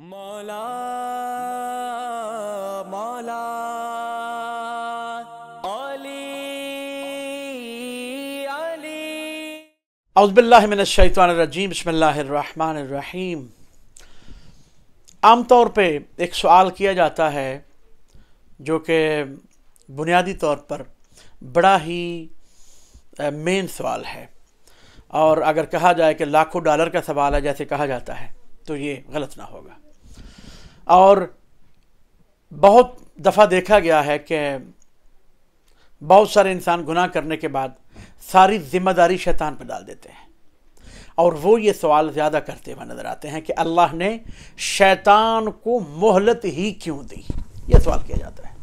मौला मौला अली अली। औज़ुबिल्लाहि मिनश्शैतानिर्रजीम, बिस्मिल्लाहिर्रहमानिर्रहीम। आमतौर पे एक सवाल किया जाता है जो कि बुनियादी तौर पर बड़ा ही मेन सवाल है, और अगर कहा जाए कि लाखों डॉलर का सवाल है जैसे कहा जाता है तो ये गलत ना होगा। और बहुत दफ़ा देखा गया है कि बहुत सारे इंसान गुनाह करने के बाद सारी जिम्मेदारी शैतान पर डाल देते हैं, और वो ये सवाल ज़्यादा करते हुए नज़र आते हैं कि अल्लाह ने शैतान को मोहलत ही क्यों दी। ये सवाल किया जाता है।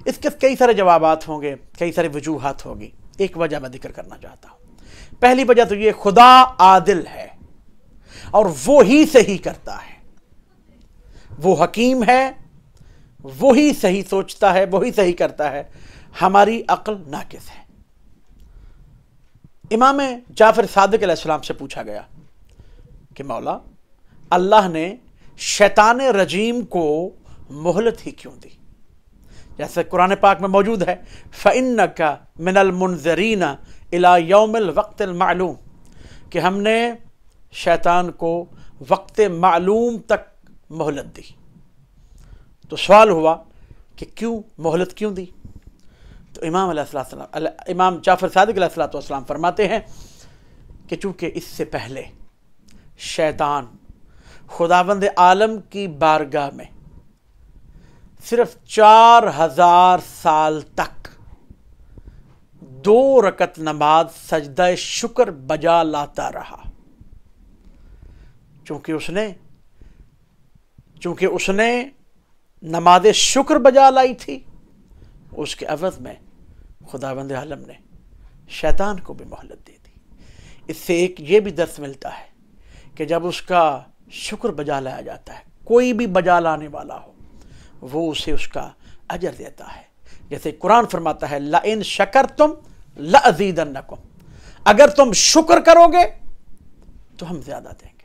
इसके कई सारे जवाबात होंगे, कई सारी वजूहात होगी। एक वजह मैं जिक्र करना चाहता हूँ। पहली वजह तो ये, खुदा आदिल है और वो ही सही करता है, वो हकीम है, वो ही सही सोचता है, वो ही सही करता है। हमारी अक्ल नाकिस है। इमाम जाफर सादिक अलैहिस्सलाम से पूछा गया कि मौला, अल्लाह ने शैतान रजीम को मोहलत ही क्यों दी? जैसे कुरान पाक में मौजूद है, फ़इन्नका मिनल मुनज़रीना इला यौमिल वक़्तिल मालूम, कि हमने शैतान को वक्त मालूम तक मोहलत दी। तो सवाल हुआ कि क्यों मोहलत क्यों दी? तो इमाम जाफर सादिक अलैहिस्सलाम फरमाते हैं कि चूँकि इससे पहले शैतान खुदावंद आलम की बारगाह में सिर्फ 4000 साल तक 2 रकत नमाज सजदा शुक्र बजा लाता रहा। चूँकि उसने नमाज शुक्र बजा लाई थी, उसके अवज़ में खुदावंद आलम ने शैतान को भी मोहलत दे दी। इससे एक ये भी दर्स मिलता है कि जब उसका शुक्र बजा लाया जाता है, कोई भी बजा लाने वाला हो, वो उसे उसका अजर देता है। जैसे कुरान फरमाता है, लइन शकरतुम लअज़ीदन्नकुम, अगर तुम शुक्र करोगे तो हम ज़्यादा देंगे।